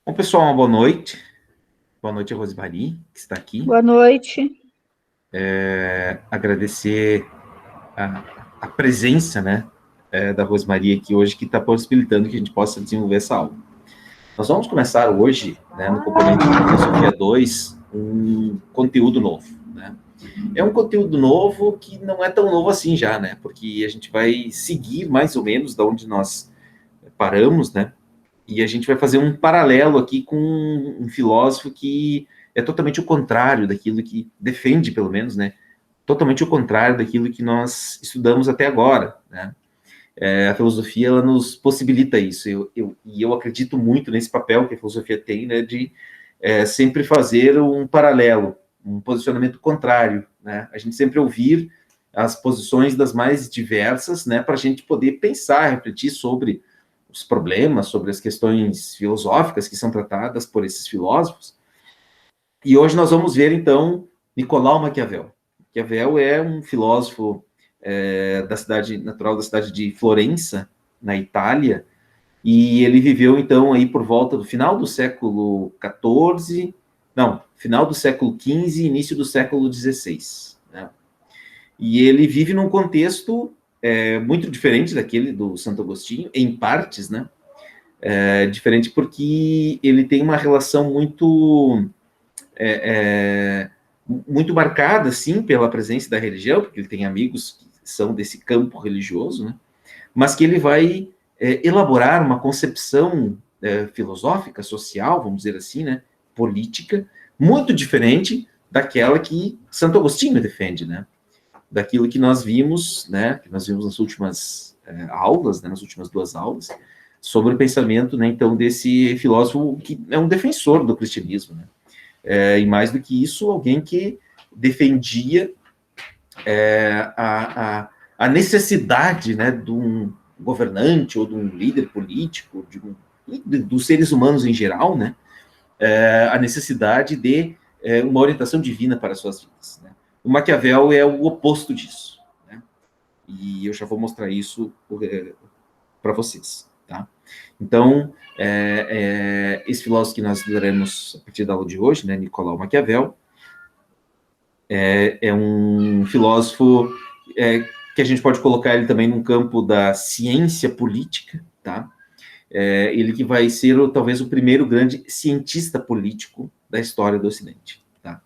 Bom, pessoal, uma boa noite. Boa noite a Rosemarie, que está aqui. Boa noite. Agradecer a presença, né, da Rosemarie aqui hoje, que está possibilitando que a gente possa desenvolver essa aula. Nós vamos começar hoje, né, no componente de Filosofia 2, um conteúdo novo, né? É um conteúdo novo que não é tão novo assim já, né? Porque a gente vai seguir mais ou menos da onde nós paramos, né? E a gente vai fazer um paralelo aqui com um filósofo que é totalmente o contrário daquilo que defende, pelo menos, né? Totalmente o contrário daquilo que nós estudamos até agora, né? A filosofia, ela nos possibilita isso. E eu acredito muito nesse papel que a filosofia tem, né? De sempre fazer um paralelo, um posicionamento contrário, né? A gente sempre ouvir as posições das mais diversas, né? Para a gente poder pensar, refletir sobre os problemas, sobre as questões filosóficas que são tratadas por esses filósofos. E hoje nós vamos ver, então, Nicolau Maquiavel. Maquiavel é um filósofo da cidade natural da cidade de Florença, na Itália, e ele viveu, então, aí por volta do final do século XIV, não, final do século XV e início do século XVI, né? E ele vive num contexto muito diferente daquele do Santo Agostinho, em partes, né? Diferente porque ele tem uma relação muito marcada, sim, pela presença da religião, porque ele tem amigos que são desse campo religioso, né? Mas que ele vai elaborar uma concepção filosófica, social, vamos dizer assim, né? Política, muito diferente daquela que Santo Agostinho defende, né? Daquilo que nós vimos, né? Que nós vimos nas últimas aulas, né? Nas últimas duas aulas, sobre o pensamento, né, então, desse filósofo que é um defensor do cristianismo, né? E mais do que isso, alguém que defendia a necessidade, né, de um governante ou de um líder político, dos seres humanos em geral, né, a necessidade de uma orientação divina para as suas vidas, né? O Maquiavel é o oposto disso, né? E eu já vou mostrar isso para vocês, tá? Então, esse filósofo que nós estudaremos a partir da aula de hoje, né, Nicolau Maquiavel, é um filósofo que a gente pode colocar ele também num campo da ciência política, tá? Ele que vai ser talvez o primeiro grande cientista político da história do Ocidente, tá?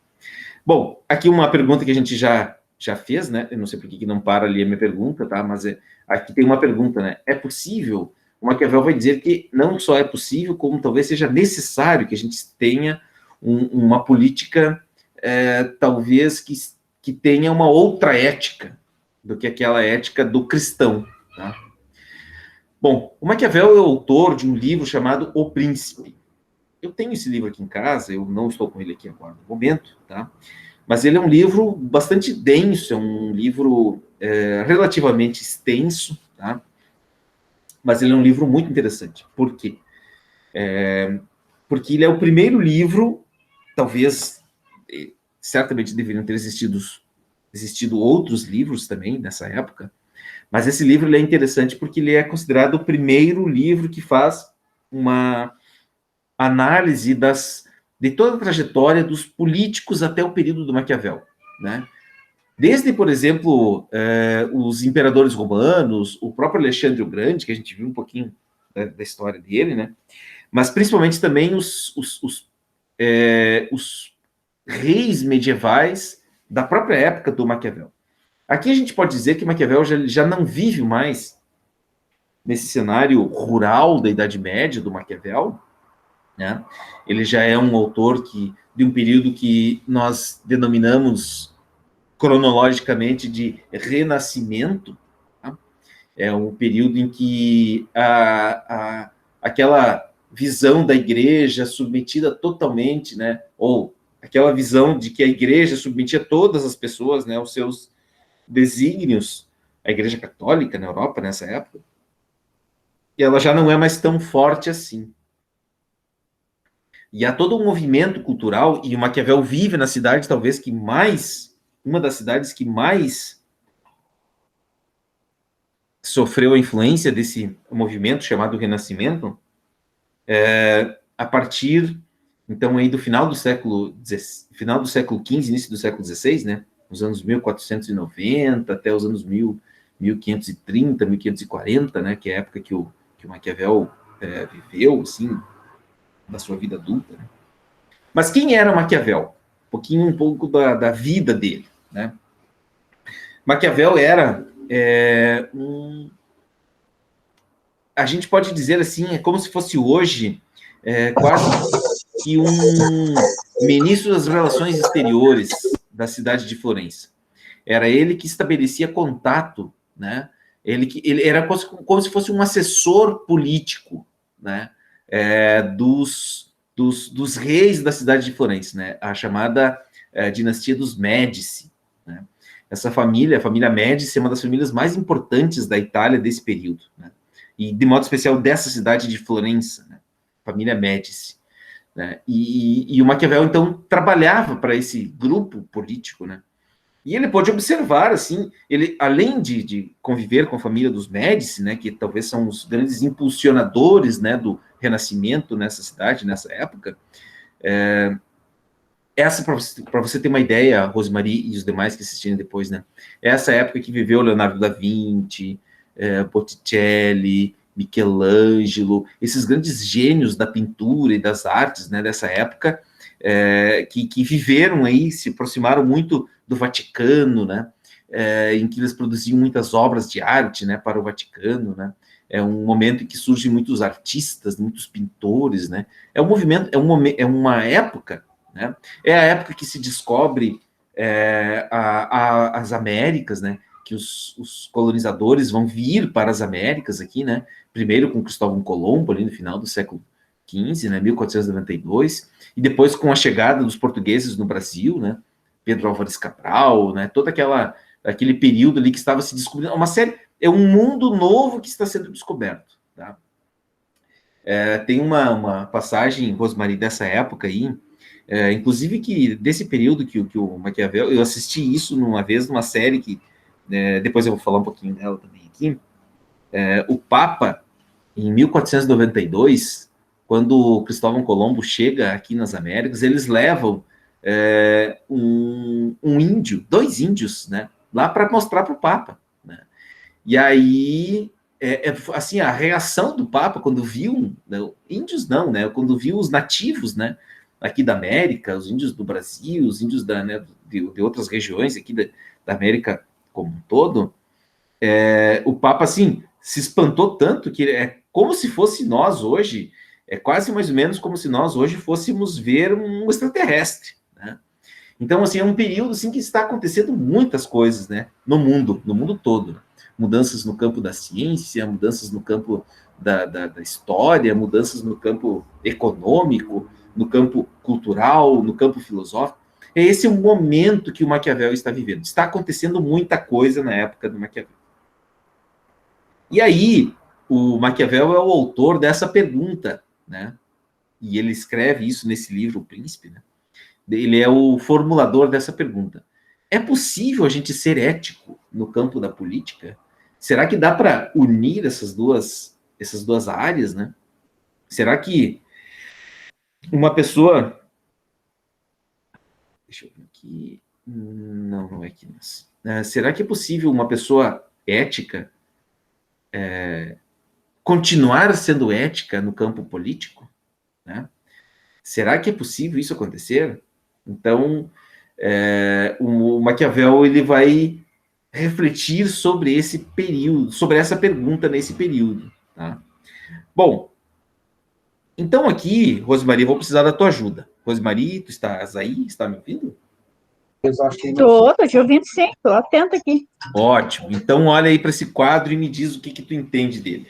Bom, aqui uma pergunta que a gente já fez, né? Eu não sei por que não para ali a minha pergunta, tá? Mas aqui tem uma pergunta, né? É possível? O Maquiavel vai dizer que não só é possível, como talvez seja necessário que a gente tenha uma política, talvez, que tenha uma outra ética do que aquela ética do cristão, tá? Bom, o Maquiavel é o autor de um livro chamado O Príncipe. Eu tenho esse livro aqui em casa, eu não estou com ele aqui agora no momento, tá? Mas ele é um livro bastante denso, é um livro relativamente extenso, tá? Mas ele é um livro muito interessante. Por quê? Porque ele é o primeiro livro, talvez, certamente deveriam ter existido outros livros também nessa época, mas esse livro ele é interessante porque ele é considerado o primeiro livro que faz uma análise de toda a trajetória dos políticos até o período do Maquiavel, né? Desde, por exemplo, os imperadores romanos, o próprio Alexandre o Grande, que a gente viu um pouquinho da história dele, né? Mas principalmente também os reis medievais da própria época do Maquiavel. Aqui a gente pode dizer que Maquiavel já não vive mais nesse cenário rural da Idade Média do Maquiavel, né? Ele já é um autor de um período que nós denominamos cronologicamente de Renascimento, tá? É um período em que aquela visão da igreja submetida totalmente, né, ou aquela visão de que a igreja submetia todas as pessoas, né, aos seus desígnios, a igreja católica na Europa nessa época, e ela já não é mais tão forte assim. E há todo um movimento cultural, e o Maquiavel vive na cidade, talvez que mais, uma das cidades que mais sofreu a influência desse movimento chamado Renascimento, a partir, então, aí do final do século XV, início do século XVI, né, nos anos 1490 até os anos 1530, 1540, né, que é a época que o Maquiavel viveu, assim, da sua vida adulta. Né? Mas quem era Maquiavel? Um pouco da vida dele, né? Maquiavel era a gente pode dizer assim, é como se fosse hoje quase que um ministro das relações exteriores da cidade de Florença. Era ele que estabelecia contato, né? Ele era como se fosse um assessor político, né? Dos reis da cidade de Florença, né? A chamada dinastia dos Médici. Né? Essa família, a família Médici, é uma das famílias mais importantes da Itália desse período, né? E de modo especial dessa cidade de Florença, né? Família Médici. Né? E o Maquiavel, então, trabalhava para esse grupo político, né? E ele pôde observar, assim, ele, além de conviver com a família dos Médici, né, que talvez são os grandes impulsionadores, né, do Renascimento nessa cidade, nessa época, essa, para você ter uma ideia, Rosemary e os demais que assistiram depois, né, essa época que viveu Leonardo da Vinci, Botticelli, Michelangelo, esses grandes gênios da pintura e das artes, né, dessa época, que viveram aí, se aproximaram muito do Vaticano, né, em que eles produziam muitas obras de arte, né, para o Vaticano, né, é um momento em que surgem muitos artistas, muitos pintores, né, é um movimento, é uma época, né, é a época que se descobre as Américas, né, que os colonizadores vão vir para as Américas aqui, né, primeiro com Cristóvão Colombo, ali no final do século XV, né, 1492, e depois com a chegada dos portugueses no Brasil, né, Pedro Álvares Cabral, né, aquele período ali que estava se descobrindo, é um mundo novo que está sendo descoberto, tá? Tem uma passagem, Rosemary, dessa época aí, inclusive que desse período que o Maquiavel, eu assisti isso uma vez numa série que, depois eu vou falar um pouquinho dela também aqui, o Papa, em 1492, quando Cristóvão Colombo chega aqui nas Américas, eles levam um índio, 2 índios, né, lá para mostrar para o Papa. Né? E aí, assim, a reação do Papa quando viu, né, índios não, né, quando viu os nativos, né, aqui da América, os índios do Brasil, os índios de outras regiões aqui da América como um todo, o Papa, assim, se espantou tanto que é como se fosse nós hoje, é quase mais ou menos como se nós hoje fôssemos ver um extraterrestre, né? Então, assim, é um período, assim, que está acontecendo muitas coisas, né, no mundo todo. Mudanças no campo da ciência, mudanças no campo da história, mudanças no campo econômico, no campo cultural, no campo filosófico. Esse é o momento que o Maquiavel está vivendo. Está acontecendo muita coisa na época do Maquiavel. E aí, o Maquiavel é o autor dessa pergunta, né? E ele escreve isso nesse livro, O Príncipe, né? Ele é o formulador dessa pergunta. É possível a gente ser ético no campo da política? Será que dá para unir essas duas áreas, né? Será que uma pessoa... Deixa eu ver aqui... Não é aqui. Mas... será que é possível uma pessoa ética continuar sendo ética no campo político? Né? Será que é possível isso acontecer? Então, o Maquiavel ele vai refletir sobre esse período, sobre essa pergunta nesse período. Tá? Bom, então aqui, Rosemary, vou precisar da tua ajuda. Rosemary, tu estás aí? Está me ouvindo? Estou te ouvindo sim, estou atenta aqui. Ótimo. Então olha aí para esse quadro e me diz o que tu entende dele.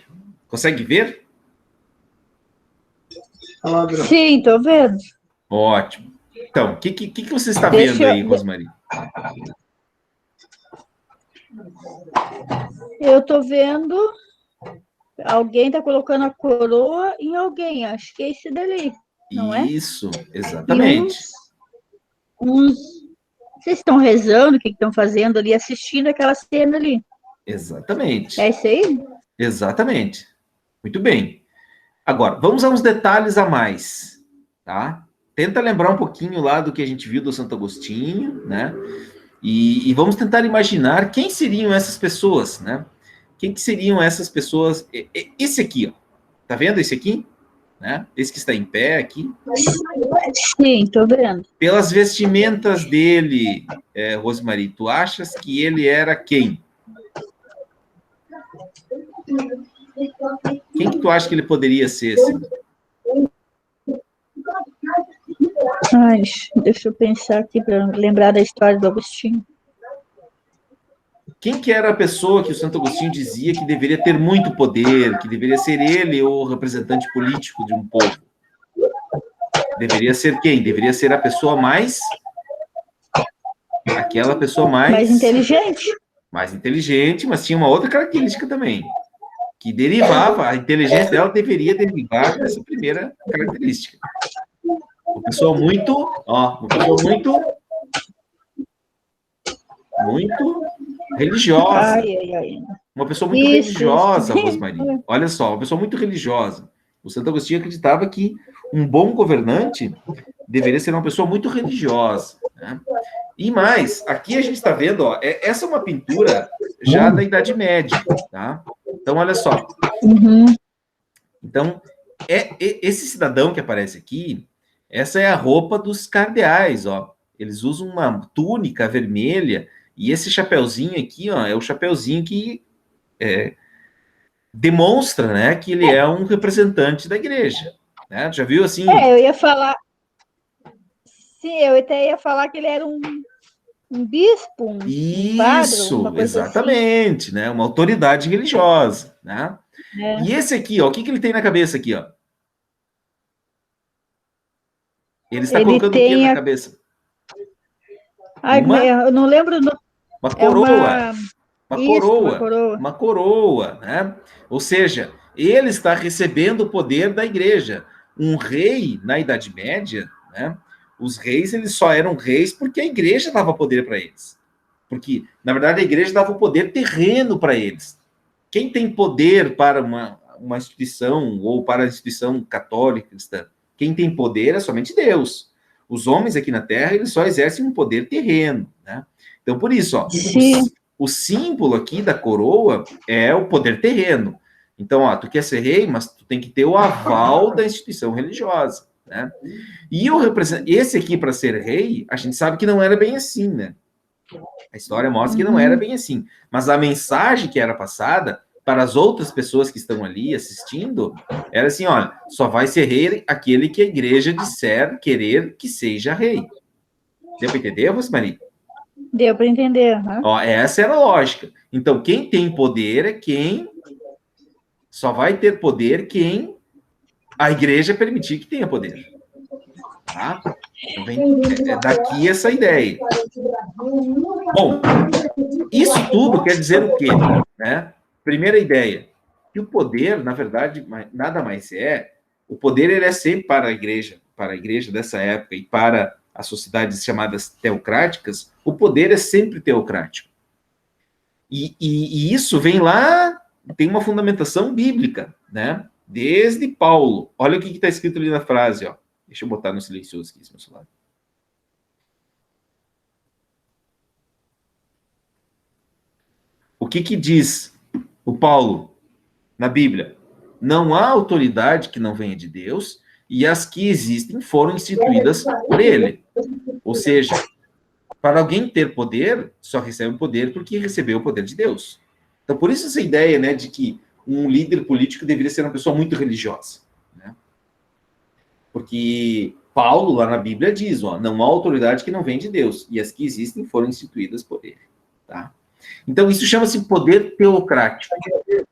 Consegue ver? Sim, estou vendo. Ótimo. Então, o que você está vendo aí, Rosemary? Eu estou vendo alguém está colocando a coroa em alguém, acho que é esse dali, não é? Isso, exatamente. Vocês estão rezando, o que estão fazendo ali, assistindo aquela cena ali. Exatamente. É isso aí? Exatamente. Muito bem. Agora, vamos a uns detalhes a mais, tá? Tenta lembrar um pouquinho lá do que a gente viu do Santo Agostinho, né? E vamos tentar imaginar quem seriam essas pessoas, né? Quem que seriam essas pessoas? Esse aqui, ó. Tá vendo esse aqui? Né? Esse que está em pé aqui. Sim, tô vendo. Pelas vestimentas dele, Rosemarie, tu achas que ele era quem? Quem que tu acha que ele poderia ser, assim? Ai, deixa eu pensar aqui para lembrar da história do Agostinho. Quem que era a pessoa que o Santo Agostinho dizia que deveria ter muito poder, que deveria ser ele o representante político de um povo? Deveria ser quem? Deveria ser a pessoa mais... Aquela pessoa Mais inteligente. Mais inteligente, mas tinha uma outra característica também, que derivava, a inteligência dela deveria derivar dessa primeira característica. Uma pessoa muito religiosa. Uma pessoa muito religiosa, Rosemarie. Olha só, uma pessoa muito religiosa. O Santo Agostinho acreditava que um bom governante deveria ser uma pessoa muito religiosa, né? E mais, aqui a gente está vendo, ó, essa é uma pintura já da Idade Média, tá? Então, olha só. Então, esse cidadão que aparece aqui, essa é a roupa dos cardeais, ó. Eles usam uma túnica vermelha, e esse chapeuzinho aqui, ó, é o chapeuzinho que demonstra, né, que ele é um representante da igreja, né? Já viu assim? Eu ia falar... Sim, eu até ia falar que ele era um bispo, um padre, uma coisa exatamente, assim. Né? Uma autoridade religiosa, né? E esse aqui, ó, o que ele tem na cabeça aqui, ó? Ele está colocando o que na cabeça? Eu não lembro. Uma coroa. Uma coroa, né? Ou seja, ele está recebendo o poder da igreja. Um rei, na Idade Média, né? Os reis, eles só eram reis porque a igreja dava poder para eles. Porque, na verdade, a igreja dava o poder terreno para eles. Quem tem poder para uma instituição, ou para a instituição católica cristã, quem tem poder é somente Deus. Os homens aqui na Terra, eles só exercem um poder terreno, né? Então, por isso, ó, o símbolo aqui da coroa é o poder terreno. Então, ó, tu quer ser rei, mas tu tem que ter o aval da instituição religiosa, né? E esse aqui, para ser rei, a gente sabe que não era bem assim, né? A história mostra que não era bem assim. Mas a mensagem que era passada para as outras pessoas que estão ali assistindo era assim, olha, só vai ser rei aquele que a igreja disser querer que seja rei. Deu para entender, Rosemarie? Deu para entender. Ó, essa era a lógica. Então, quem tem poder é quem... Só vai ter poder quem a igreja permitir que tenha poder. Tá? Então, é daqui essa ideia. Bom, isso tudo quer dizer o quê? Né? Primeira ideia, que o poder, na verdade, nada mais é... O poder, ele é sempre para a igreja dessa época e para as sociedades chamadas teocráticas, o poder é sempre teocrático. E isso vem lá, tem uma fundamentação bíblica, né? Desde Paulo. Olha o que está escrito ali na frase, ó. Deixa eu botar no silencioso aqui, esse meu celular. O que diz o Paulo na Bíblia? Não há autoridade que não venha de Deus, e as que existem foram instituídas por ele. Ou seja, para alguém ter poder, só recebe o poder porque recebeu o poder de Deus. Então, por isso essa ideia, né, de que um líder político deveria ser uma pessoa muito religiosa, né? Porque Paulo, lá na Bíblia, diz, ó, não há autoridade que não vem de Deus, e as que existem foram instituídas por ele, tá? Então, isso chama-se poder teocrático.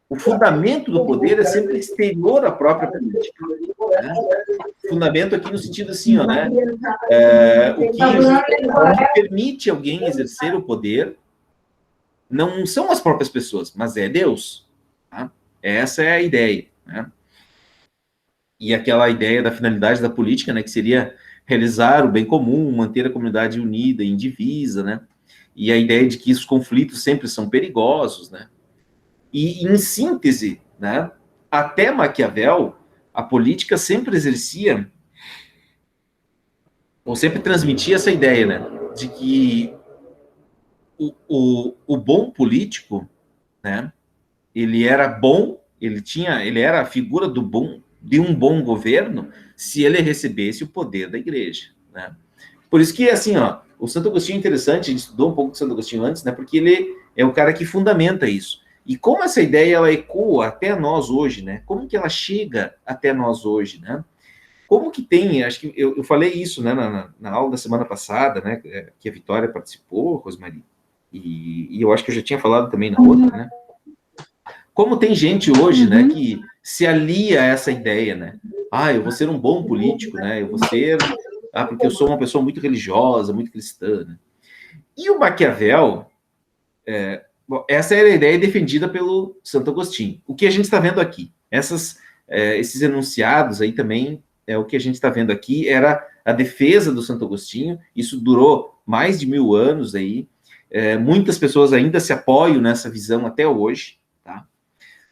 O fundamento do poder é sempre exterior à própria política, né? Fundamento aqui no sentido assim, ó, né? O que permite alguém exercer o poder não são as próprias pessoas, mas é Deus. Tá? Essa é a ideia, né? E aquela ideia da finalidade da política, né, que seria realizar o bem comum, manter a comunidade unida, indivisa, né? E a ideia de que os conflitos sempre são perigosos, né? E, em síntese, né, até Maquiavel a política sempre exercia, ou sempre transmitia essa ideia, né, de que o bom político, né, ele era bom, ele era a figura de um bom governo se ele recebesse o poder da igreja, né? Por isso que, assim, ó, o Santo Agostinho é interessante, a gente estudou um pouco do Santo Agostinho antes, né, porque ele é o cara que fundamenta isso. E como essa ideia, ela ecoa até nós hoje, né? Como que ela chega até nós hoje, né? Como que tem, acho que eu falei isso, né, na aula da semana passada, né, que a Vitória participou, Rosmarie, e eu acho que eu já tinha falado também na outra, né? Como tem gente hoje, né, que se alia a essa ideia, né? Ah, eu vou ser um bom político, né? Eu vou ser... Ah, porque eu sou uma pessoa muito religiosa, muito cristã, né? E o Maquiavel, bom, essa era a ideia defendida pelo Santo Agostinho. O que a gente está vendo aqui, esses enunciados aí também, o que a gente está vendo aqui era a defesa do Santo Agostinho. Isso durou mais de 1000 anos aí. Muitas pessoas ainda se apoiam nessa visão até hoje, tá?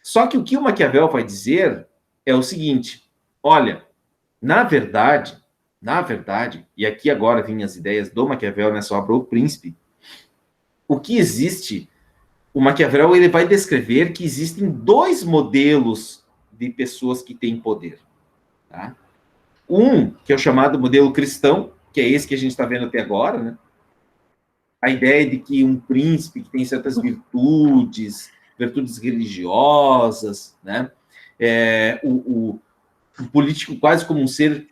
Só que o que o Maquiavel vai dizer é o seguinte: olha, na verdade, e aqui agora vêm as ideias do Maquiavel nessa obra O Príncipe, o que existe, o Maquiavel ele vai descrever que existem dois modelos de pessoas que têm poder. Tá? Um, que é o chamado modelo cristão, que é esse que a gente está vendo até agora, né? A ideia de que um príncipe que tem certas virtudes religiosas, né? Um político quase como um ser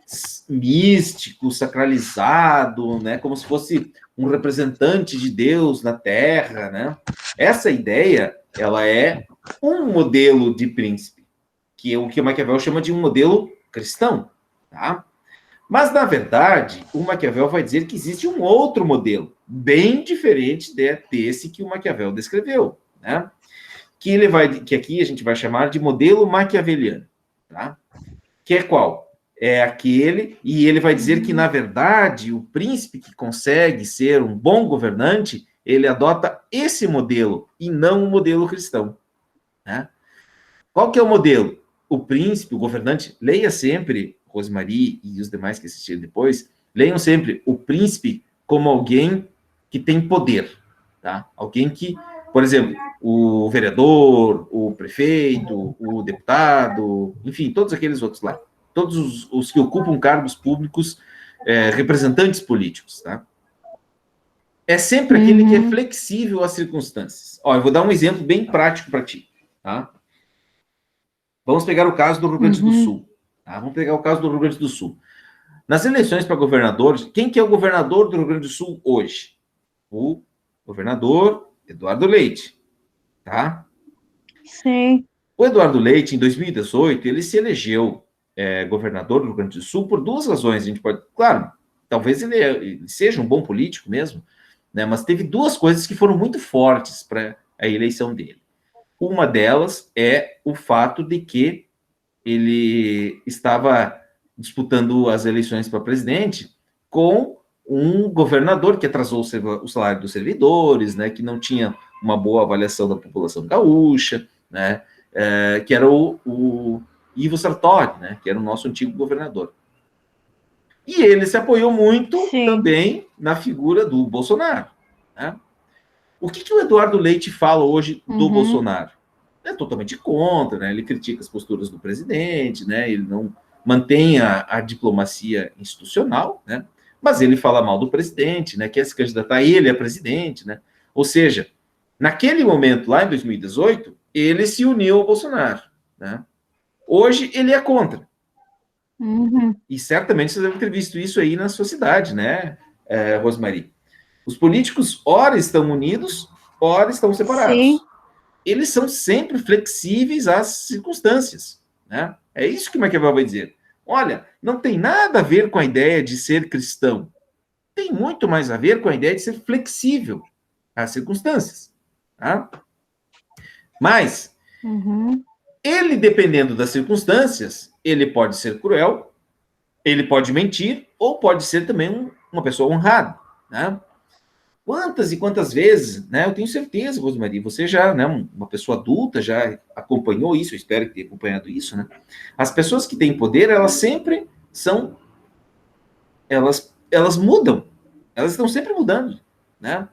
místico, sacralizado, né? Como se fosse um representante de Deus na Terra, né? Essa ideia, ela é um modelo de príncipe, que é o que o Maquiavel chama de um modelo cristão, tá? Mas, na verdade, o Maquiavel vai dizer que existe um outro modelo, bem diferente desse que o Maquiavel descreveu, né? Que aqui a gente vai chamar de modelo maquiaveliano, tá? Que é qual? É aquele, e ele vai dizer que, na verdade, o príncipe que consegue ser um bom governante, ele adota esse modelo, e não o modelo cristão, né? Qual que é o modelo? O príncipe, o governante, leia sempre, Rosemarie e os demais que assistiram depois, leiam sempre o príncipe como alguém que tem poder, tá? Alguém que, por exemplo, o vereador, o prefeito, o deputado, enfim, todos aqueles outros lá, todos os que ocupam cargos públicos, representantes políticos, tá? É sempre aquele que é flexível às circunstâncias. Ó, eu vou dar um exemplo bem prático para ti, tá? Vamos pegar o caso do Rio Grande do Sul. Tá? Vamos pegar o caso do Rio Grande do Sul. Nas eleições para governador, quem que é o governador do Rio Grande do Sul hoje? O governador Eduardo Leite. Tá? Sim. O Eduardo Leite, em 2018, ele se elegeu governador do Rio Grande do Sul por duas razões. A gente pode, claro, talvez ele seja um bom político mesmo, né? Mas teve duas coisas que foram muito fortes para a eleição dele. Uma delas é o fato de que ele estava disputando as eleições para presidente com um governador que atrasou o salário dos servidores, né, que não tinha uma boa avaliação da população gaúcha, né, que era o Ivo Sartori, né, que era o nosso antigo governador. E ele se apoiou muito também na figura do Bolsonaro. Né? O que o Eduardo Leite fala hoje do Bolsonaro? É totalmente contra, né? Ele critica as posturas do presidente, né? Ele não mantém a diplomacia institucional, né? Mas ele fala mal do presidente, né? Quer se candidatar ele a presidente, né? Ou seja, naquele momento, lá em 2018, ele se uniu ao Bolsonaro, né? Hoje ele é contra. E certamente você deve ter visto isso aí na sua cidade, né, Rosemarie? Os políticos, ora estão unidos, ora estão separados. Sim. Eles são sempre flexíveis às circunstâncias, né? É isso que Maquiavel vai dizer. Olha, não tem nada a ver com a ideia de ser cristão. Tem muito mais a ver com a ideia de ser flexível às circunstâncias. Tá? Mas, ele, dependendo das circunstâncias, ele pode ser cruel, ele pode mentir, ou pode ser também uma pessoa honrada. Né? Quantas e quantas vezes, né? Eu tenho certeza, Rosemarie, você já, né, uma pessoa adulta, já acompanhou isso, eu espero que tenha acompanhado isso, né? As pessoas que têm poder, elas sempre são, elas mudam, elas estão sempre mudando, né?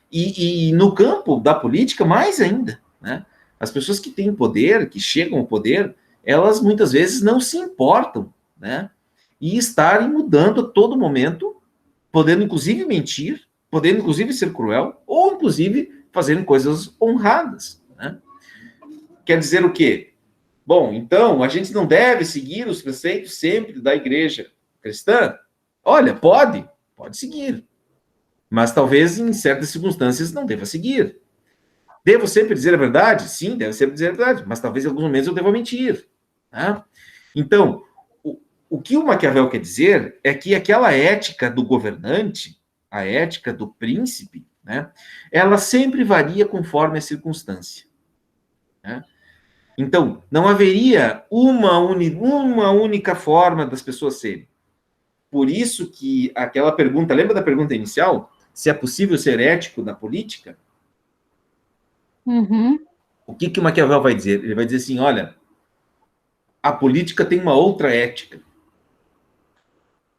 E no campo da política, mais ainda, né? As pessoas que têm poder, que chegam ao poder, elas muitas vezes não se importam, né? E estarem mudando a todo momento, podendo inclusive mentir, podendo inclusive ser cruel, ou inclusive fazendo coisas honradas, né? Quer dizer o quê? Bom, então, a gente não deve seguir os preceitos sempre da igreja cristã? Olha, pode seguir, mas talvez em certas circunstâncias não deva seguir. Devo sempre dizer a verdade? Sim, devo sempre dizer a verdade, mas talvez em alguns momentos eu deva mentir. Tá? Então, o que o Maquiavel quer dizer é que aquela ética do governante, a ética do príncipe, né, ela sempre varia conforme a circunstância. Né? Então, não haveria uma única forma das pessoas serem. Por isso que aquela pergunta, lembra da pergunta inicial? Se é possível ser ético na política? Uhum. O que o Maquiavel vai dizer? Ele vai dizer assim, olha, a política tem uma outra ética.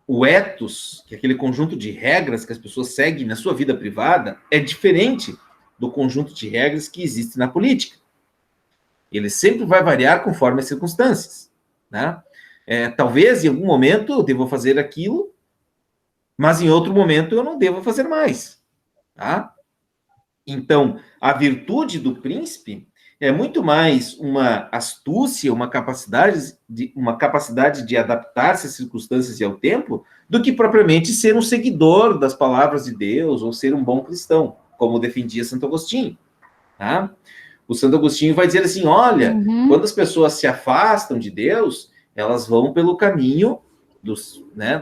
O ethos, que é aquele conjunto de regras que as pessoas seguem na sua vida privada, é diferente do conjunto de regras que existe na política. Ele sempre vai variar conforme as circunstâncias. Né? Talvez em algum momento eu deva fazer aquilo, mas em outro momento eu não devo fazer mais. Tá? Então, a virtude do príncipe é muito mais uma astúcia, uma capacidade de adaptar-se às circunstâncias e ao tempo, do que propriamente ser um seguidor das palavras de Deus ou ser um bom cristão, como defendia Santo Agostinho. Tá? O Santo Agostinho vai dizer assim: olha, quando as pessoas se afastam de Deus, elas vão pelo caminho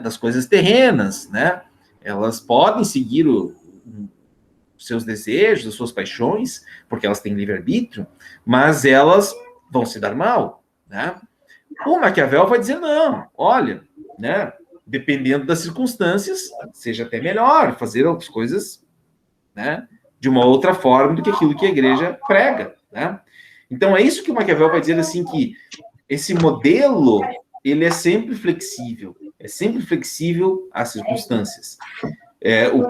das coisas terrenas, né? Elas podem seguir seus desejos, as suas paixões, porque elas têm livre-arbítrio, mas elas vão se dar mal, né? O Maquiavel vai dizer, não, olha, né, dependendo das circunstâncias, seja até melhor fazer as coisas, né, de uma outra forma do que aquilo que a igreja prega, né? Então é isso que o Maquiavel vai dizer, assim, que esse modelo, ele é sempre flexível às circunstâncias. O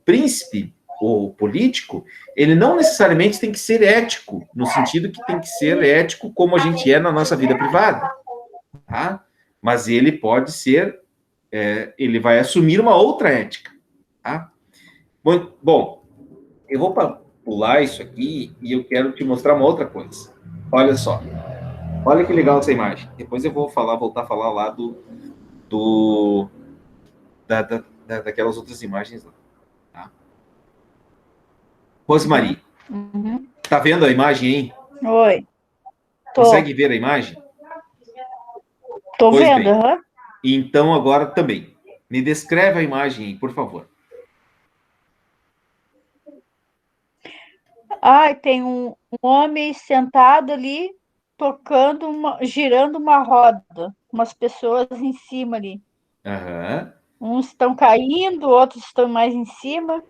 príncipe, o político, ele não necessariamente tem que ser ético, no sentido que tem que ser ético como a gente é na nossa vida privada, tá? Mas ele pode ser, ele vai assumir uma outra ética, tá? Bom, eu vou pular isso aqui e eu quero te mostrar uma outra coisa. Olha só, olha que legal essa imagem. Depois eu vou voltar a falar lá daquelas outras imagens lá. Tá? Rosemarie, tá vendo a imagem aí? Oi. Consegue ver a imagem? Tô pois vendo, aham. Então agora também. Me descreve a imagem aí, por favor. Tem um homem sentado ali, tocando girando uma roda, umas pessoas em cima ali. Uhum. Uns estão caindo, outros estão mais em cima,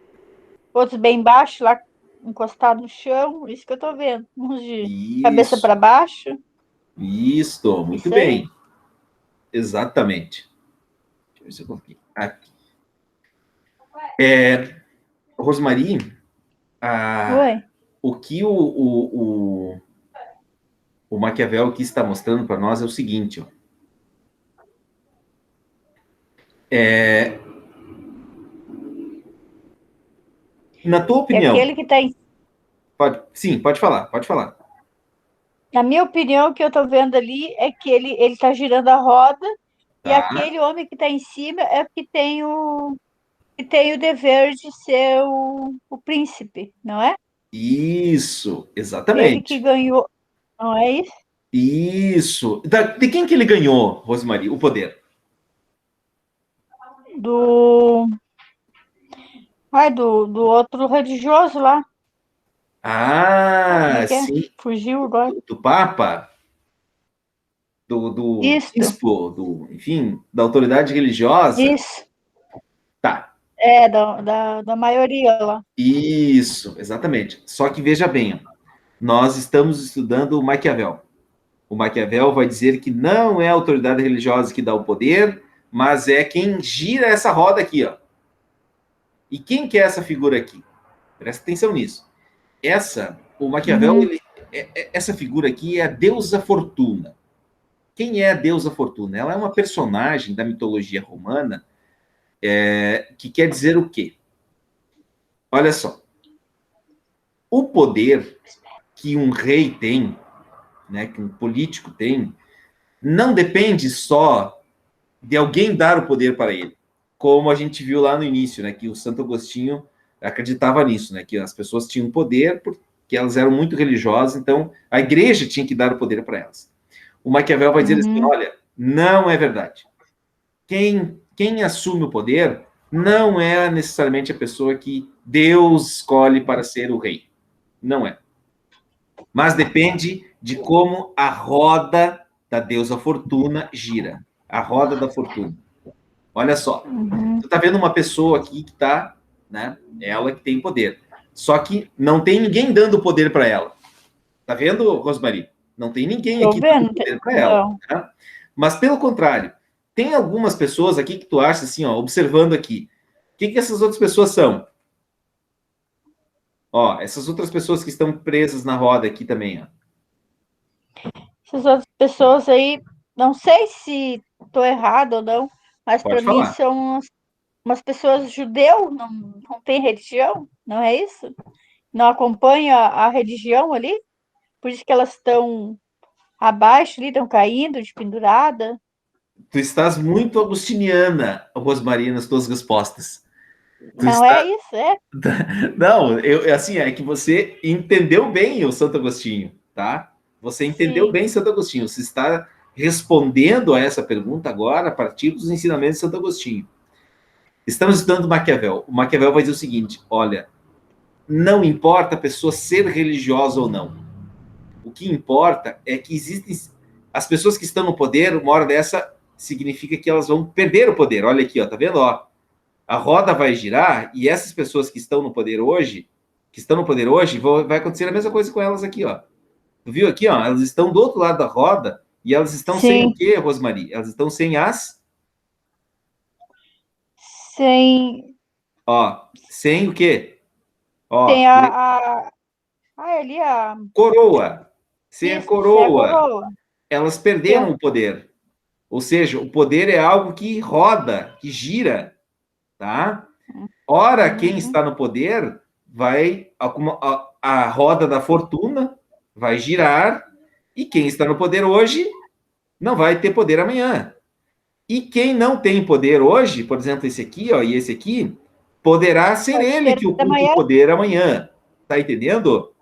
outros bem embaixo, lá encostado no chão. Isso que eu tô vendo. Uns de cabeça para baixo. Isso, muito bem. Exatamente. Deixa eu ver se eu coloquei. Aqui. Rosemarie, o que o Maquiavel aqui está mostrando para nós é o seguinte, ó. Na tua opinião... aquele que tem... Sim, pode falar, pode falar. Na minha opinião, o que eu estou vendo ali é que ele está girando a roda, tá. E aquele homem que está em cima é que tem o dever de ser o príncipe, não é? Isso, exatamente. Ele que ganhou, não é isso? Isso. De quem que ele ganhou, Rosemarie, o poder? Do outro religioso lá. Sim. Fugiu agora. Do Papa? Do bispo? Enfim, da autoridade religiosa? Isso. Tá. da maioria lá. Isso, exatamente. Só que veja bem, ó, nós estamos estudando o Maquiavel. O Maquiavel vai dizer que não é a autoridade religiosa que dá o poder, mas é quem gira essa roda aqui, ó. E quem que é essa figura aqui? Presta atenção nisso. O Maquiavel, essa figura aqui é a deusa Fortuna. Quem é a deusa Fortuna? Ela é uma personagem da mitologia romana que quer dizer o quê? Olha só. O poder que um rei tem, né, que um político tem, não depende só de alguém dar o poder para ele, como a gente viu lá no início, né, que o Santo Agostinho acreditava nisso, né, que as pessoas tinham poder porque elas eram muito religiosas, então a igreja tinha que dar o poder para elas. O Maquiavel vai dizer assim, olha, não é verdade. Quem assume o poder não é necessariamente a pessoa que Deus escolhe para ser o rei. Não é. Mas depende de como a roda da deusa Fortuna gira. A roda da fortuna. Olha só. Você está vendo uma pessoa aqui que está, né? Ela que tem poder. Só que não tem ninguém dando poder para ela. Tá vendo, Rosmarie? Não tem ninguém aqui dando poder para ela. Tá? Mas, pelo contrário, tem algumas pessoas aqui que tu acha assim, ó, observando aqui. O que essas outras pessoas são? Ó, essas outras pessoas que estão presas na roda aqui também, ó. Essas outras pessoas aí, não sei se estou errado ou não, mas para Pode mim falar. são umas pessoas judeu, não tem religião, não é isso? Não acompanha a religião ali, por isso que elas estão abaixo ali, estão caindo de pendurada. Tu estás muito agostiniana, Rosmarie, nas tuas respostas. Tu Não está... é isso, é? Não, assim, é que você entendeu bem o Santo Agostinho, tá? Você entendeu Sim. bem Santo Agostinho. Você está respondendo a essa pergunta agora a partir dos ensinamentos de Santo Agostinho. Estamos estudando Maquiavel. O Maquiavel vai dizer o seguinte: olha, não importa a pessoa ser religiosa ou não. O que importa é que existem as pessoas que estão no poder, uma hora dessa significa que elas vão perder o poder. Olha aqui, ó, tá vendo? Ó, a roda vai girar e essas pessoas que estão no poder hoje, vai acontecer a mesma coisa com elas aqui, ó. Tu viu aqui, ó? Elas estão do outro lado da roda e elas estão sem o quê, Rosmarie? Elas estão sem Sem. ó, sem o quê? Sem Ó, ali a. coroa. Sem a Isso, sem a coroa, coroa. elas Tem perderam o poder. Ou seja, o poder é algo que roda, que gira, tá? Ora, quem está no poder vai a roda da fortuna vai girar e quem está no poder hoje não vai ter poder amanhã. E quem não tem poder hoje, por exemplo, esse aqui, ó, e esse aqui, poderá ser pode ele ter que ocupe o amanhã. poder amanhã. Tá entendendo?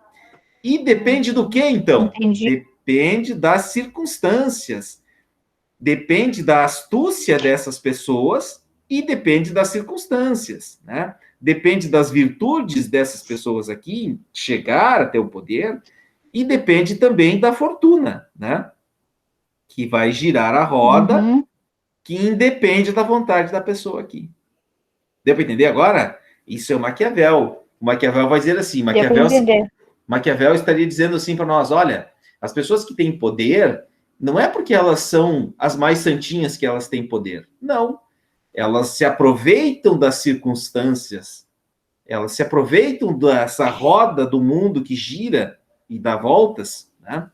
E depende do que, então? Entendi. Depende das circunstâncias. Depende da astúcia dessas pessoas e depende das circunstâncias, né? Depende das virtudes dessas pessoas aqui chegar até o poder e depende também da fortuna, né? Que vai girar a roda, que independe da vontade da pessoa aqui. Deu para entender agora? Isso é o Maquiavel. O Maquiavel vai dizer assim, Deu para entender. Maquiavel estaria dizendo assim para nós, olha, as pessoas que têm poder, não é porque elas são as mais santinhas que elas têm poder. Não. Elas se aproveitam das circunstâncias, elas se aproveitam dessa roda do mundo que gira e dá voltas, né?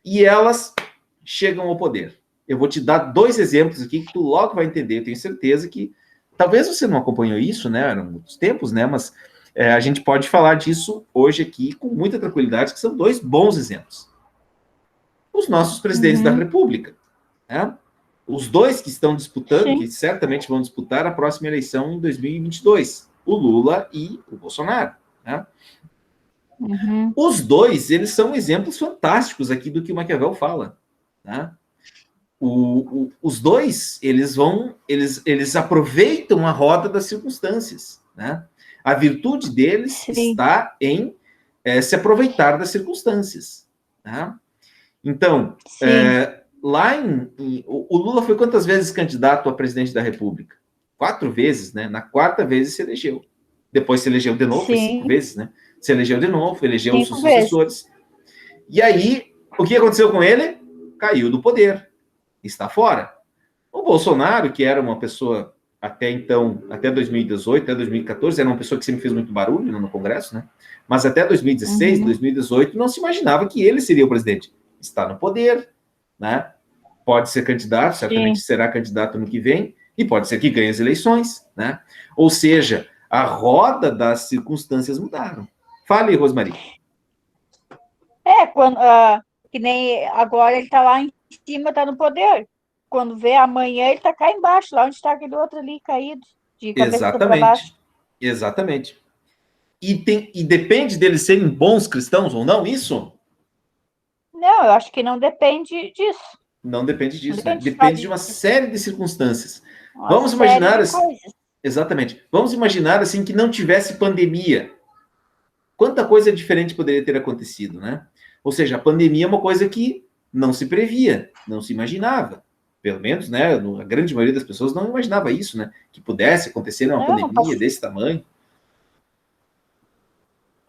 E elas chegam ao poder. Eu vou te dar dois exemplos aqui que tu logo vai entender. Eu tenho certeza que talvez você não acompanhou isso, né? Eram muitos tempos, né? Mas a gente pode falar disso hoje aqui com muita tranquilidade, que são dois bons exemplos. Os nossos presidentes da República, né? Os dois que estão disputando, Sim. que certamente vão disputar a próxima eleição em 2022, o Lula e o Bolsonaro, né? Os dois, eles são exemplos fantásticos aqui do que o Maquiavel fala, né? Os dois, eles aproveitam a roda das circunstâncias, né? A virtude deles está em se aproveitar das circunstâncias, né? Então, lá o Lula foi quantas vezes candidato a presidente da República? 4 vezes, né? Na quarta vez se elegeu. Depois se elegeu de novo, foi 5 Sim, vezes, né? Se elegeu de novo, elegeu os 5 vezes. sucessores. E aí, o que aconteceu com ele? Caiu do poder. Está fora. O Bolsonaro, que era uma pessoa até então, até 2018, até 2014, era uma pessoa que sempre fez muito barulho no Congresso, né? Mas até 2016, 2018, não se imaginava que ele seria o presidente. Está no poder, né? Pode ser candidato, certamente será candidato no que vem, e pode ser que ganhe as eleições, né? Ou seja, a roda das circunstâncias mudaram. Fale, Rosmarie. Quando, que nem agora ele está lá em cima, está no poder. Quando vê amanhã, ele está cá embaixo, lá onde está aquele outro ali caído, de cabeça para baixo. Exatamente. E depende deles serem bons cristãos ou não, isso? Não, eu acho que não depende disso. Não depende disso, né? Depende Depende de uma série de circunstâncias. Vamos imaginar assim, exatamente. Vamos imaginar assim que não tivesse pandemia. Quanta coisa diferente poderia ter acontecido, né? Ou seja, a pandemia é uma coisa que não se previa, não se imaginava. Pelo menos, né? A grande maioria das pessoas não imaginava isso, né? Que pudesse acontecer uma pandemia desse tamanho.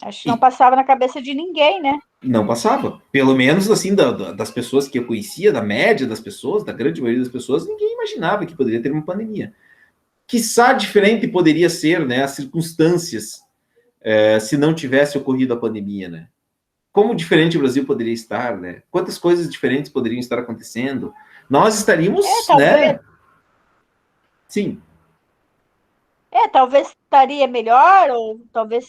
Acho que não passava na cabeça de ninguém, né? Não passava. Pelo menos, assim, das pessoas que eu conhecia, da média das pessoas, da grande maioria das pessoas, ninguém imaginava que poderia ter uma pandemia. Quiçá diferente poderia ser, né, as circunstâncias, se não tivesse ocorrido a pandemia, né? Como diferente o Brasil poderia estar, né? Quantas coisas diferentes poderiam estar acontecendo? Nós estaríamos, né? Sim. Talvez estaria melhor, ou talvez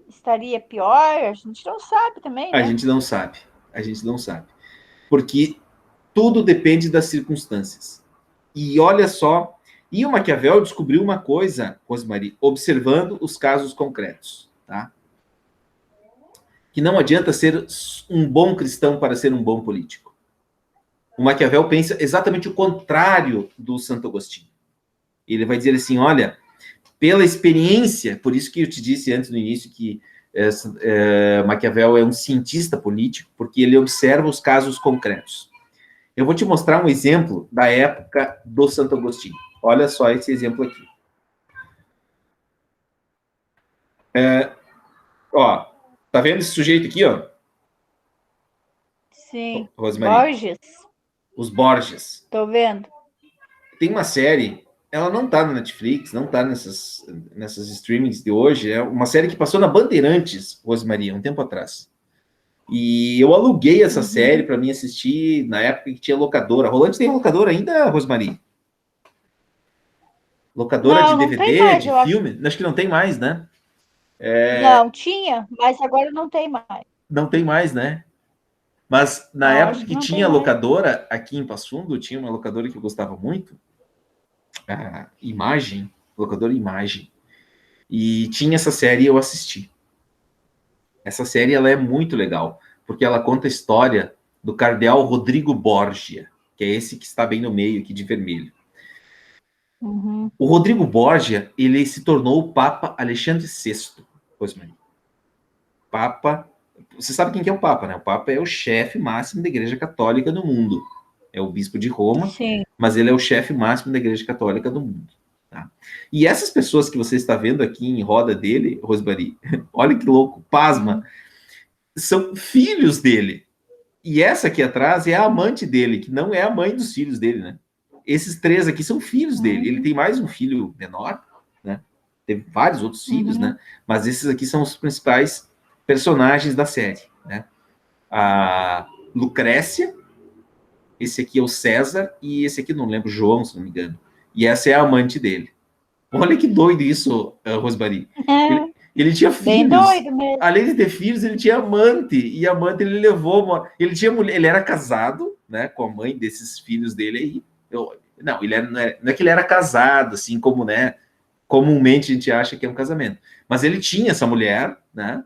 estaria pior, a gente não sabe também, né? A gente não sabe. A gente não sabe. Porque tudo depende das circunstâncias. E olha só, e o Maquiavel descobriu uma coisa, Rosemarie, observando os casos concretos, tá? Que não adianta ser um bom cristão para ser um bom político. O Maquiavel pensa exatamente o contrário do Santo Agostinho. Ele vai dizer assim, olha, pela experiência, por isso que eu te disse antes no início que Maquiavel é um cientista político, porque ele observa os casos concretos. Eu vou te mostrar um exemplo da época do Santo Agostinho. Olha só esse exemplo aqui. Ó, tá vendo esse sujeito aqui, ó? Sim. Rosemarie? Borges. Os Borges. Tô vendo. Tem uma série, ela não tá na Netflix, não tá nessas streamings de hoje, é uma série que passou na Bandeirantes, Rosemarie, um tempo atrás. E eu aluguei essa série para mim assistir na época que tinha locadora. Rolante tem locadora ainda, Rosemarie? Locadora Não, de não DVD, tem mais, de eu filme? Acho que não tem mais, né? Não, tinha, mas agora não tem mais. Não tem mais, né? Mas na Não, época acho que que não tem tinha mais. locadora, aqui em Passo Fundo, tinha uma locadora que eu gostava muito, a Imagem, locadora Imagem. E tinha essa série e eu assisti. Essa série ela é muito legal, porque ela conta a história do cardeal Rodrigo Borgia, que é esse que está bem no meio aqui de vermelho. O Rodrigo Borgia, ele se tornou o Papa Alexandre VI, Rosemarie. Papa, você sabe quem que é o Papa, né? O Papa é o chefe máximo da Igreja Católica do mundo. É o bispo de Roma, Sim. Mas ele é o chefe máximo da Igreja Católica do mundo. Tá? E essas pessoas que você está vendo aqui em roda dele, Rosemarie, olha que louco, pasma, são filhos dele. E essa aqui atrás é a amante dele, que não é a mãe dos filhos dele, né? Esses 3 aqui são filhos dele. Ele tem mais um filho menor, né? Teve vários outros filhos, né? Mas esses aqui são os principais personagens da série, né? A Lucrécia, esse aqui é o César, e esse aqui não lembro, João, se não me engano. E essa é a amante dele. Olha que doido isso, Rosemarie. Ele tinha filhos. Bem doido mesmo. Além de ter filhos, ele tinha amante. E a amante ele levou uma. Ele tinha mulher, ele era casado, né, com a mãe desses filhos dele aí. Não, não é que ele era casado, assim como, né, comumente a gente acha que é um casamento. Mas ele tinha essa mulher, né?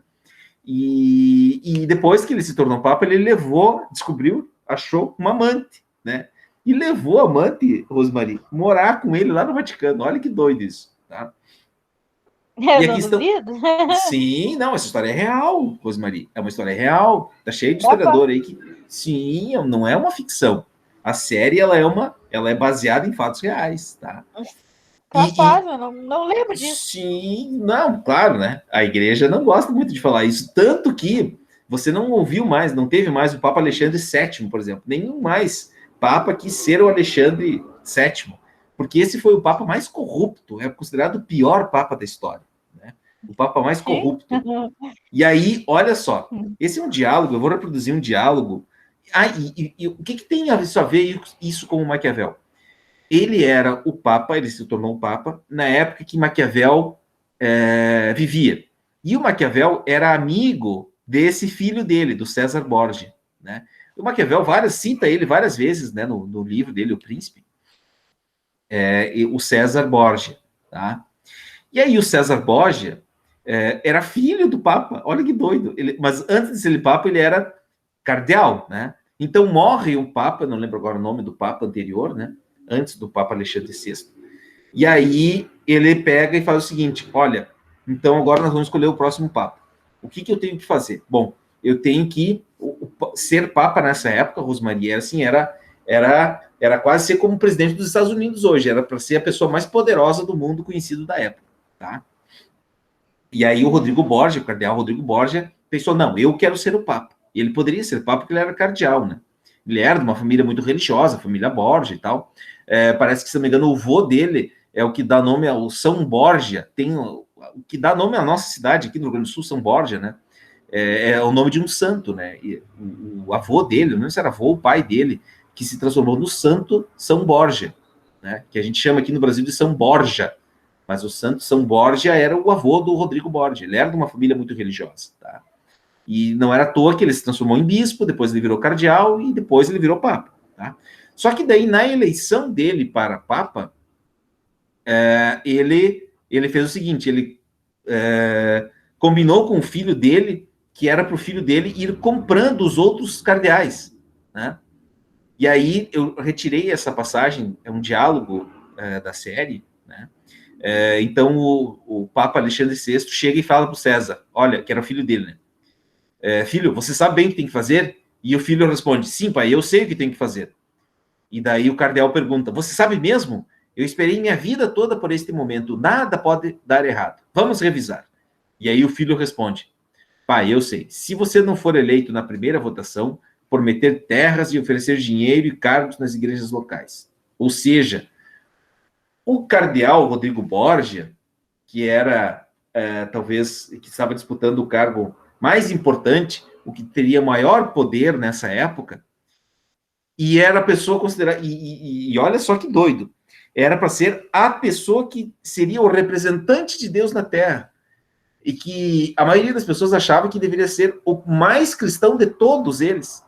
E depois que ele se tornou papa, ele levou, descobriu, achou uma amante, né? E levou a amante, Rosemarie, morar com ele lá no Vaticano. Olha que doido isso, tá? Eu não duvido. Sim, não, essa história é real, Rosemarie. É uma história real. Tá cheio de historiador aí que... Sim, não é uma ficção. A série, ela é baseada em fatos reais, tá? Capaz, eu não lembro disso. Sim, não, claro, né? A igreja não gosta muito de falar isso, tanto que você não ouviu mais, não teve mais o Papa Alexandre VII, por exemplo. Nenhum mais Papa quis ser o Alexandre VII, porque esse foi o Papa mais corrupto, é considerado o pior Papa da história, né? O Papa mais Sim. corrupto. E aí, olha só, esse é um diálogo, eu vou reproduzir um diálogo. Ah, e o que tem a ver isso com o Maquiavel? Ele era o Papa, ele se tornou o Papa na época que Maquiavel vivia. E o Maquiavel era amigo desse filho dele, do César Borgia, né? O Maquiavel cita ele várias vezes, né, no livro dele, O Príncipe, o César Borgia, tá? E aí o César Borgia era filho do Papa, olha que doido. Mas antes de ser Papa, ele era cardeal, né? Então morre um Papa, não lembro agora o nome do Papa anterior, né? Antes do Papa Alexandre VI. E aí ele pega e faz o seguinte: olha, então agora nós vamos escolher o próximo Papa. O que eu tenho que fazer? Bom, eu tenho que ser Papa nessa época, Rosmaria, assim, era quase ser como presidente dos Estados Unidos hoje, era para ser a pessoa mais poderosa do mundo conhecido da época, tá? E aí o Rodrigo Borgia, o cardeal Rodrigo Borgia, pensou, não, eu quero ser o Papa. E ele poderia ser Papa porque ele era cardeal, né? Ele era de uma família muito religiosa, família Borgia e tal. Parece que, se não me engano, o vô dele é o que dá nome ao São Borgia, tem o que dá nome à nossa cidade aqui no Rio Grande do Sul, São Borgia, né? É o nome de um santo, né? E o avô dele, não sei se era avô ou pai dele, que se transformou no santo São Borgia, né? Que a gente chama aqui no Brasil de São Borja, mas o santo São Borgia era o avô do Rodrigo Borgia, ele era de uma família muito religiosa, tá? E não era à toa que ele se transformou em bispo, depois ele virou cardeal e depois ele virou papa, tá? Só que daí, na eleição dele para papa, ele fez o seguinte, ele combinou com o filho dele, que era para o filho dele ir comprando os outros cardeais, né? E aí eu retirei essa passagem, é um diálogo da série, né? Então o Papa Alexandre VI chega e fala para o César, olha, que era o filho dele, né? Filho, você sabe bem o que tem que fazer? E o filho responde, sim, pai, eu sei o que tem que fazer. E daí o cardeal pergunta, você sabe mesmo? Eu esperei minha vida toda por este momento, nada pode dar errado. Vamos revisar. E aí o filho responde, pai, eu sei, se você não for eleito na primeira votação, prometer terras e oferecer dinheiro e cargos nas igrejas locais. Ou seja, o cardeal Rodrigo Borgia, que era, talvez, que estava disputando o cargo mais importante, o que teria maior poder nessa época, e era a pessoa considerada, e olha só que doido, era para ser a pessoa que seria o representante de Deus na Terra, e que a maioria das pessoas achava que deveria ser o mais cristão de todos eles.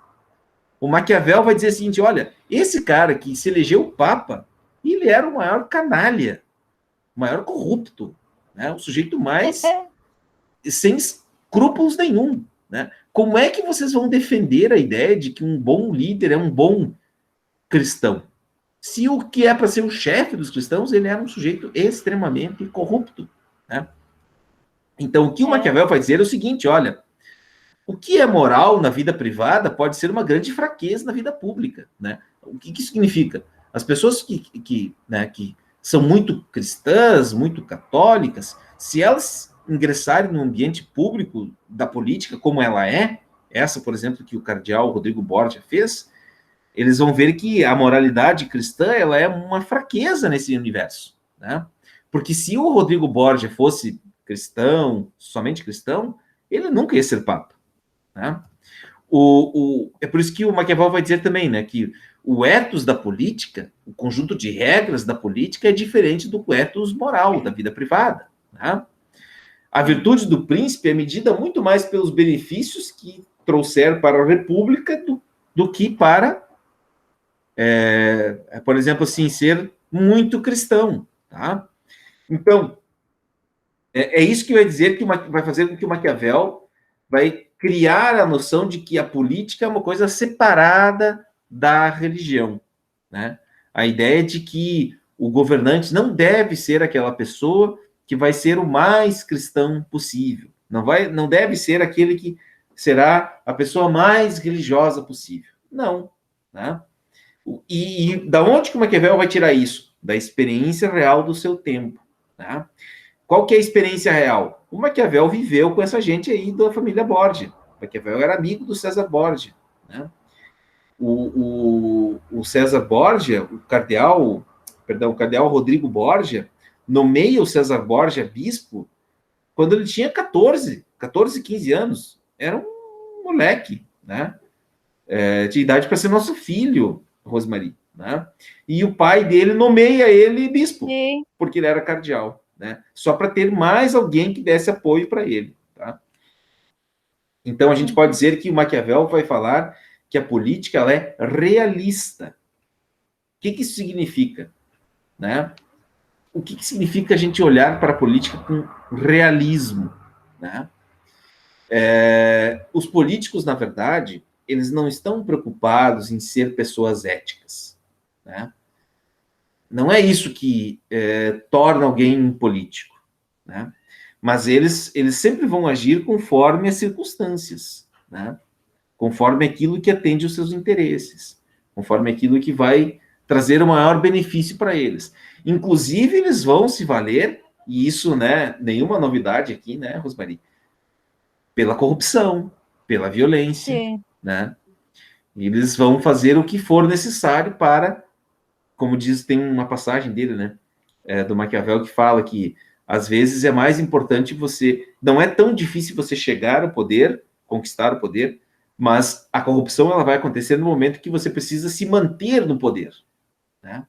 O Maquiavel vai dizer o seguinte, olha, esse cara que se elegeu Papa, ele era o maior canalha, o maior corrupto, né? O sujeito mais sem escrúpulos nenhum, né? Como é que vocês vão defender a ideia de que um bom líder é um bom cristão? Se o que é para ser o chefe dos cristãos, ele era um sujeito extremamente corrupto, né? Então, o que o Maquiavel vai dizer é o seguinte, olha, o que é moral na vida privada pode ser uma grande fraqueza na vida pública, né? O que isso significa? As pessoas que são muito cristãs, muito católicas, se elas ingressarem no ambiente público da política como ela é, essa, por exemplo, que o cardeal Rodrigo Borgia fez, eles vão ver que a moralidade cristã ela é uma fraqueza nesse universo, né? Porque se o Rodrigo Borgia fosse cristão, somente cristão, ele nunca ia ser papa, né? É por isso que o Maquiavel vai dizer também, né, que o ethos da política, o conjunto de regras da política é diferente do ethos moral, da vida privada, né? A virtude do príncipe é medida muito mais pelos benefícios que trouxer para a república do que para, por exemplo, assim, ser muito cristão, tá? Então, é isso que vai dizer que vai fazer com que o Maquiavel vai criar a noção de que a política é uma coisa separada da religião, né? A ideia de que o governante não deve ser aquela pessoa que vai ser o mais cristão possível, não deve ser aquele que será a pessoa mais religiosa possível. Não, né? E da onde que o Maquiavel vai tirar isso? da experiência real do seu tempo. Tá? Qual que é a experiência real? O Maquiavel viveu com essa gente aí da família Borgia. O Maquiavel era amigo do César Borgia. Né? O César Borgia, o cardeal Rodrigo Borgia, nomeia o César Borgia bispo quando ele tinha 14, 15 anos. Era um moleque, né? Tinha idade para ser nosso filho, Rosemarie. Né? E o pai dele nomeia ele bispo, sim, porque ele era cardeal. Né? Só para ter mais alguém que desse apoio para ele. Tá? Então, a gente pode dizer que o Maquiavel vai falar que a política ela é realista. O que isso significa? Né? O que significa a gente olhar para a política com realismo? Né? Os políticos, na verdade, eles não estão preocupados em ser pessoas éticas. Né? Não é isso que torna alguém político. Né? Mas eles sempre vão agir conforme as circunstâncias. Né? Conforme aquilo que atende os seus interesses. Conforme aquilo que vai trazer o maior benefício para eles. Inclusive, eles vão se valer, e isso, né, nenhuma novidade aqui, né, Rosemarie? Pela corrupção, pela violência, sim, né? Eles vão fazer o que for necessário para, como diz, tem uma passagem dele, né, do Maquiavel, que fala que, às vezes, é mais importante você... Não é tão difícil você chegar ao poder, conquistar o poder, mas a corrupção ela vai acontecer no momento que você precisa se manter no poder. Né?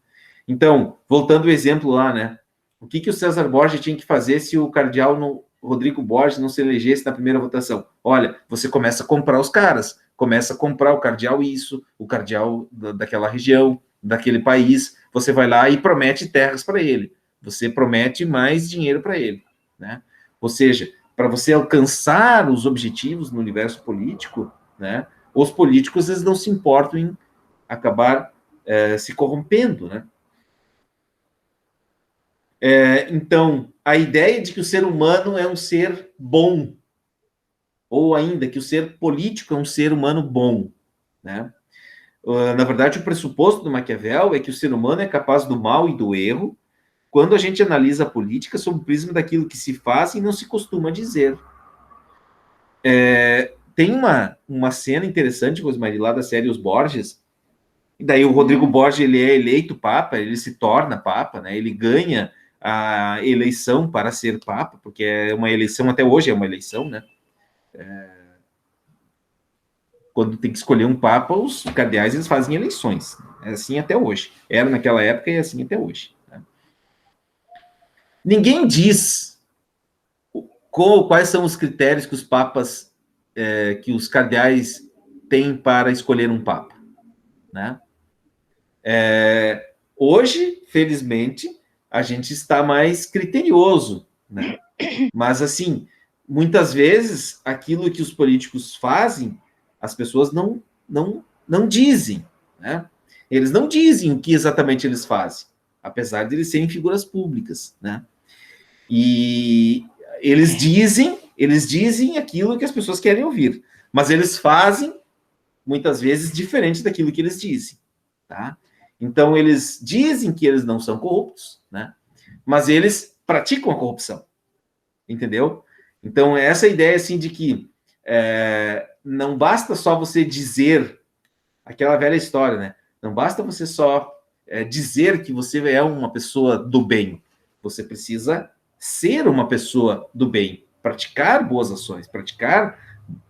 Então, voltando ao exemplo lá, né? O que o César Borgia tinha que fazer se o cardeal Rodrigo Borgia não se elegesse na primeira votação? Olha, você começa a comprar os caras, começa a comprar o cardeal isso, o cardeal daquela região, daquele país, você vai lá e promete terras para ele, você promete mais dinheiro para ele. Né? Ou seja, para você alcançar os objetivos no universo político, né, os políticos eles não se importam em acabar se corrompendo, né? Então, a ideia de que o ser humano é um ser bom, ou ainda que o ser político é um ser humano bom, né? Na verdade, o pressuposto do Maquiavel é que o ser humano é capaz do mal e do erro quando a gente analisa a política sob o prisma daquilo que se faz e não se costuma dizer. Tem uma cena interessante, Rosemarie, lá da série Os Borgias, e daí o Rodrigo Borgia, ele é eleito papa, ele se torna papa, né? Ele ganha a eleição para ser papa, porque é uma eleição, até hoje é uma eleição, né? Quando tem que escolher um papa, os cardeais eles fazem eleições. É assim até hoje. Era naquela época e é assim até hoje. Né? Ninguém diz quais são os critérios que os papas, que os cardeais têm para escolher um papa. Né? Hoje, felizmente, a gente está mais criterioso, né? Mas, assim, muitas vezes, aquilo que os políticos fazem, as pessoas não dizem, né? Eles não dizem o que exatamente eles fazem, apesar de eles serem figuras públicas, né? E eles dizem aquilo que as pessoas querem ouvir, mas eles fazem, muitas vezes, diferente daquilo que eles dizem, tá? Então, eles dizem que eles não são corruptos, né? Mas eles praticam a corrupção, entendeu? Então, essa ideia, assim, de que não basta só você dizer aquela velha história, né? Não basta você só dizer que você é uma pessoa do bem. Você precisa ser uma pessoa do bem, praticar boas ações,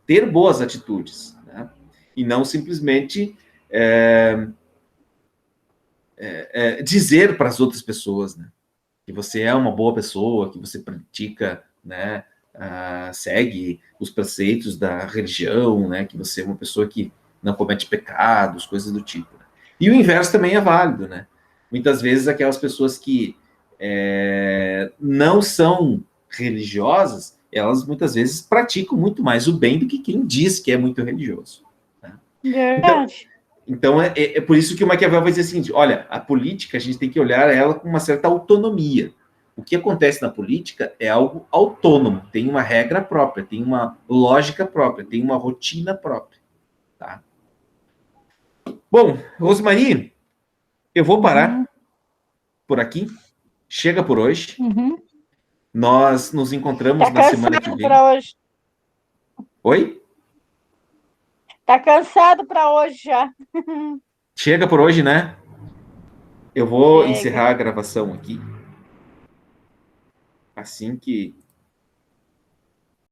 ter boas atitudes, né? E não simplesmente dizer para as outras pessoas, né, que você é uma boa pessoa, que você pratica, né, segue os preceitos da religião, né, que você é uma pessoa que não comete pecados, coisas do tipo. Né? E o inverso também é válido, né? Muitas vezes aquelas pessoas que não são religiosas, elas muitas vezes praticam muito mais o bem do que quem diz que é muito religioso. Né? Verdade. Então, é por isso que o Maquiavel vai dizer o seguinte, olha, a política, a gente tem que olhar ela com uma certa autonomia. O que acontece na política é algo autônomo, tem uma regra própria, tem uma lógica própria, tem uma rotina própria. Tá? Bom, Rosemarie, eu vou parar. por aqui. Chega por hoje. Uhum. Nós nos encontramos Tá na semana que cansado vem. para hoje. Oi? Tá cansado para hoje já. Chega por hoje, né? Eu vou Chega. encerrar a gravação aqui. Assim que